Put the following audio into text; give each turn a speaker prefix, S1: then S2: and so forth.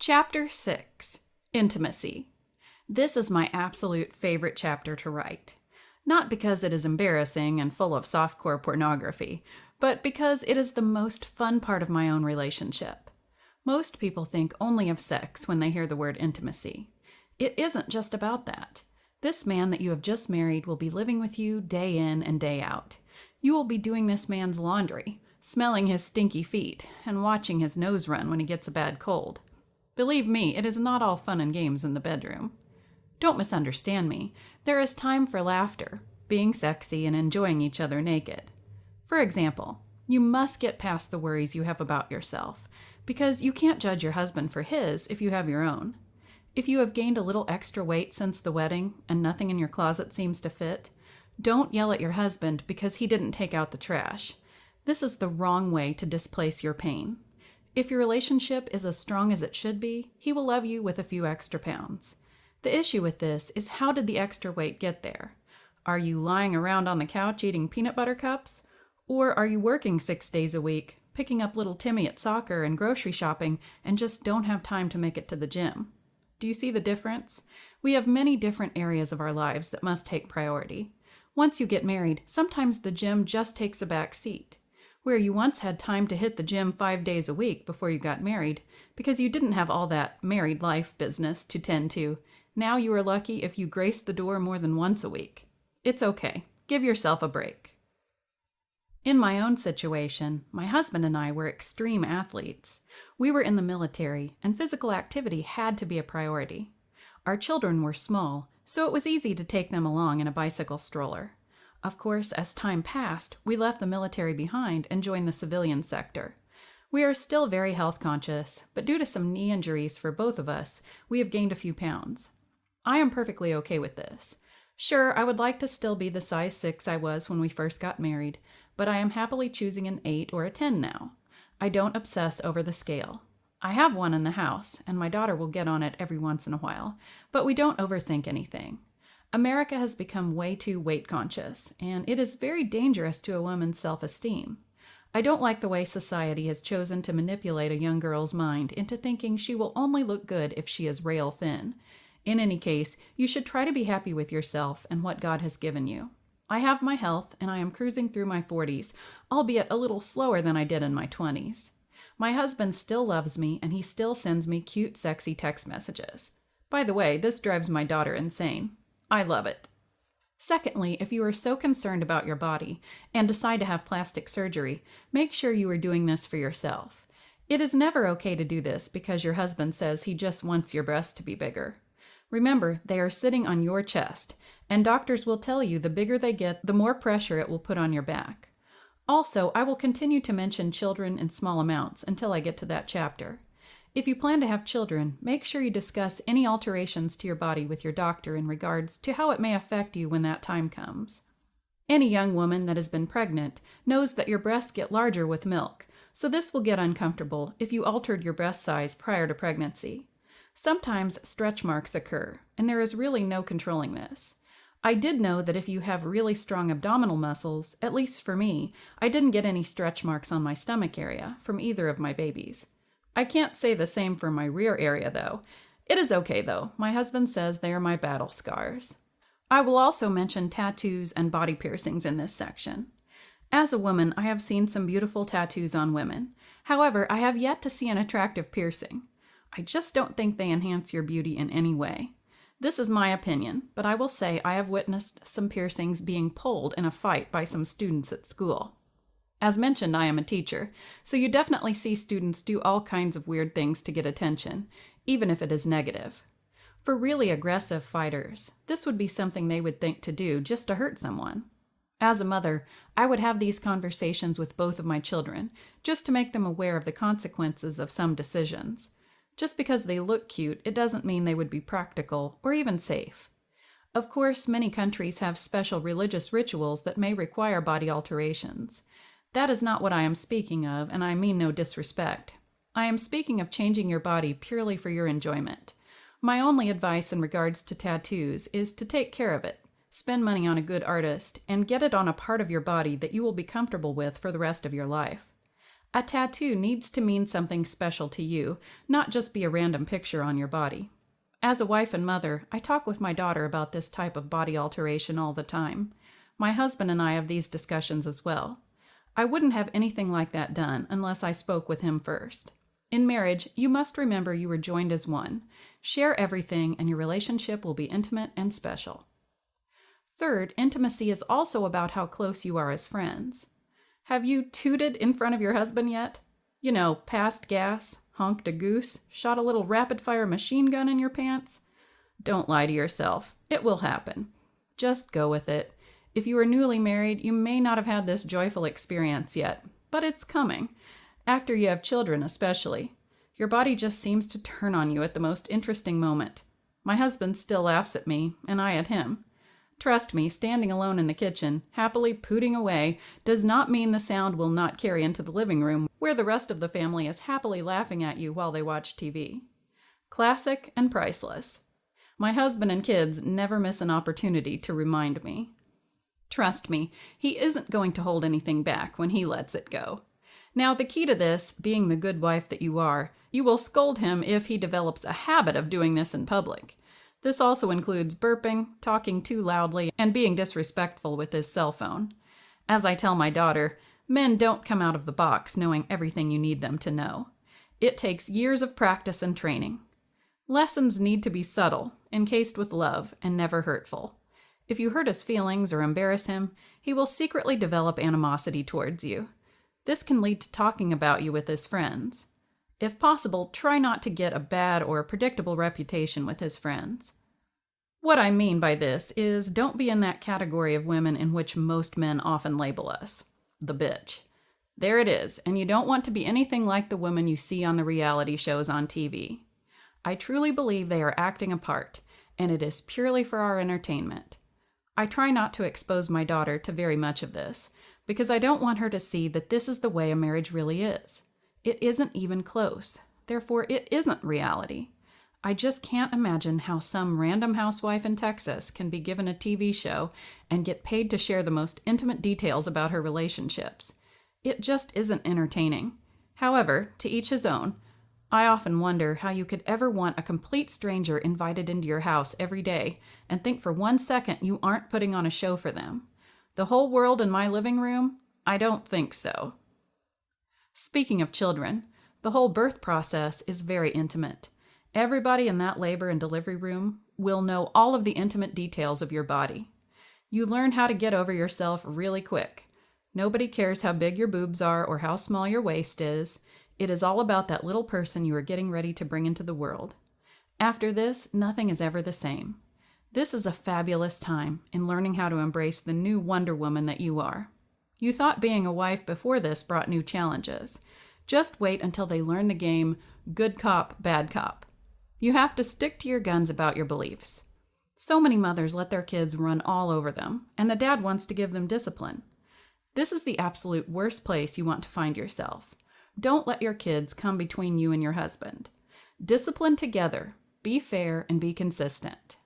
S1: Chapter 6, Intimacy. This is my absolute favorite chapter to write. Not because it is embarrassing and full of softcore pornography, but because it is the most fun part of my own relationship. Most people think only of sex when they hear the word intimacy. It isn't just about that. This man that you have just married will be living with you day in and day out. You will be doing this man's laundry, smelling his stinky feet, and watching his nose run when he gets a bad cold. Believe me, it is not all fun and games in the bedroom. Don't misunderstand me. There is time for laughter, being sexy, and enjoying each other naked. For example, you must get past the worries you have about yourself, because you can't judge your husband for his if you have your own. If you have gained a little extra weight since the wedding and nothing in your closet seems to fit, don't yell at your husband because he didn't take out the trash. This is the wrong way to displace your pain. If your relationship is as strong as it should be, he will love you with a few extra pounds. The issue with this is, how did the extra weight get there? Are you lying around on the couch eating peanut butter cups? Or are you working 6 days a week, picking up little Timmy at soccer and grocery shopping, and just don't have time to make it to the gym? Do you see the difference? We have many different areas of our lives that must take priority. Once you get married, sometimes the gym just takes a back seat. Where you once had time to hit the gym 5 days a week before you got married, because you didn't have all that married life business to tend to, now you are lucky if you grace the door more than once a week. It's okay. Give yourself a break. In my own situation, my husband and I were extreme athletes. We were in the military, and physical activity had to be a priority. Our children were small, so it was easy to take them along in a bicycle stroller. Of course, as time passed, we left the military behind and joined the civilian sector. We are still very health conscious, but due to some knee injuries for both of us, we have gained a few pounds. I am perfectly okay with this. Sure, I would like to still be the size 6 I was when we first got married, but I am happily choosing an 8 or a 10 now. I don't obsess over the scale. I have one in the house, and my daughter will get on it every once in a while, but we don't overthink anything. America has become way too weight conscious, and it is very dangerous to a woman's self-esteem. I don't like the way society has chosen to manipulate a young girl's mind into thinking she will only look good if she is rail thin. In any case, you should try to be happy with yourself and what God has given you. I have my health, and I am cruising through my 40s, albeit a little slower than I did in my 20s. My husband still loves me, and he still sends me cute, sexy text messages. By the way, this drives my daughter insane. I love it. Secondly, if you are so concerned about your body and decide to have plastic surgery, make sure you are doing this for yourself. It is never okay to do this because your husband says he just wants your breasts to be bigger. Remember, they are sitting on your chest, and doctors will tell you the bigger they get, the more pressure it will put on your back. Also, I will continue to mention children in small amounts until I get to that chapter. If you plan to have children, make sure you discuss any alterations to your body with your doctor in regards to how it may affect you when that time comes. Any young woman that has been pregnant knows that your breasts get larger with milk, so this will get uncomfortable if you altered your breast size prior to pregnancy. Sometimes stretch marks occur, and there is really no controlling this. I did know that if you have really strong abdominal muscles, at least for me, I didn't get any stretch marks on my stomach area from either of my babies. I can't say the same for my rear area, though. It is okay, though. My husband says they are my battle scars. I will also mention tattoos and body piercings in this section. As a woman, I have seen some beautiful tattoos on women. However, I have yet to see an attractive piercing. I just don't think they enhance your beauty in any way. This is my opinion, but I will say I have witnessed some piercings being pulled in a fight by some students at school. As mentioned, I am a teacher, so you definitely see students do all kinds of weird things to get attention, even if it is negative. For really aggressive fighters, this would be something they would think to do just to hurt someone. As a mother, I would have these conversations with both of my children, just to make them aware of the consequences of some decisions. Just because they look cute, it doesn't mean they would be practical or even safe. Of course, many countries have special religious rituals that may require body alterations. That is not what I am speaking of, and I mean no disrespect. I am speaking of changing your body purely for your enjoyment. My only advice in regards to tattoos is to take care of it, spend money on a good artist, and get it on a part of your body that you will be comfortable with for the rest of your life. A tattoo needs to mean something special to you, not just be a random picture on your body. As a wife and mother, I talk with my daughter about this type of body alteration all the time. My husband and I have these discussions as well. I wouldn't have anything like that done unless I spoke with him first. In marriage, you must remember you were joined as one. Share everything and your relationship will be intimate and special. Third, intimacy is also about how close you are as friends. Have you tooted in front of your husband yet? You know, passed gas, honked a goose, shot a little rapid-fire machine gun in your pants? Don't lie to yourself. It will happen. Just go with it. If you are newly married, you may not have had this joyful experience yet, but it's coming. After you have children especially. Your body just seems to turn on you at the most interesting moment. My husband still laughs at me, and I at him. Trust me, standing alone in the kitchen, happily pooting away, does not mean the sound will not carry into the living room, where the rest of the family is happily laughing at you while they watch TV. Classic and priceless. My husband and kids never miss an opportunity to remind me. Trust me, he isn't going to hold anything back when he lets it go. Now, the key to this, being the good wife that you are, you will scold him if he develops a habit of doing this in public. This also includes burping, talking too loudly, and being disrespectful with his cell phone. As I tell my daughter, men don't come out of the box knowing everything you need them to know. It takes years of practice and training. Lessons need to be subtle, encased with love, and never hurtful. If you hurt his feelings or embarrass him, he will secretly develop animosity towards you. This can lead to talking about you with his friends. If possible, try not to get a bad or predictable reputation with his friends. What I mean by this is don't be in that category of women in which most men often label us, the bitch. There it is, and you don't want to be anything like the women you see on the reality shows on TV. I truly believe they are acting a part, and it is purely for our entertainment. I try not to expose my daughter to very much of this, because I don't want her to see that this is the way a marriage really is. It isn't even close. Therefore, it isn't reality. I just can't imagine how some random housewife in Texas can be given a TV show and get paid to share the most intimate details about her relationships. It just isn't entertaining. However, to each his own. I often wonder how you could ever want a complete stranger invited into your house every day and think for 1 second you aren't putting on a show for them. The whole world in my living room? I don't think so. Speaking of children, the whole birth process is very intimate. Everybody in that labor and delivery room will know all of the intimate details of your body. You learn how to get over yourself really quick. Nobody cares how big your boobs are or how small your waist is. It is all about that little person you are getting ready to bring into the world. After this, nothing is ever the same. This is a fabulous time in learning how to embrace the new Wonder Woman that you are. You thought being a wife before this brought new challenges. Just wait until they learn the game good cop, bad cop. You have to stick to your guns about your beliefs. So many mothers let their kids run all over them, and the dad wants to give them discipline. This is the absolute worst place you want to find yourself. Don't let your kids come between you and your husband. Discipline together, be fair, and be consistent.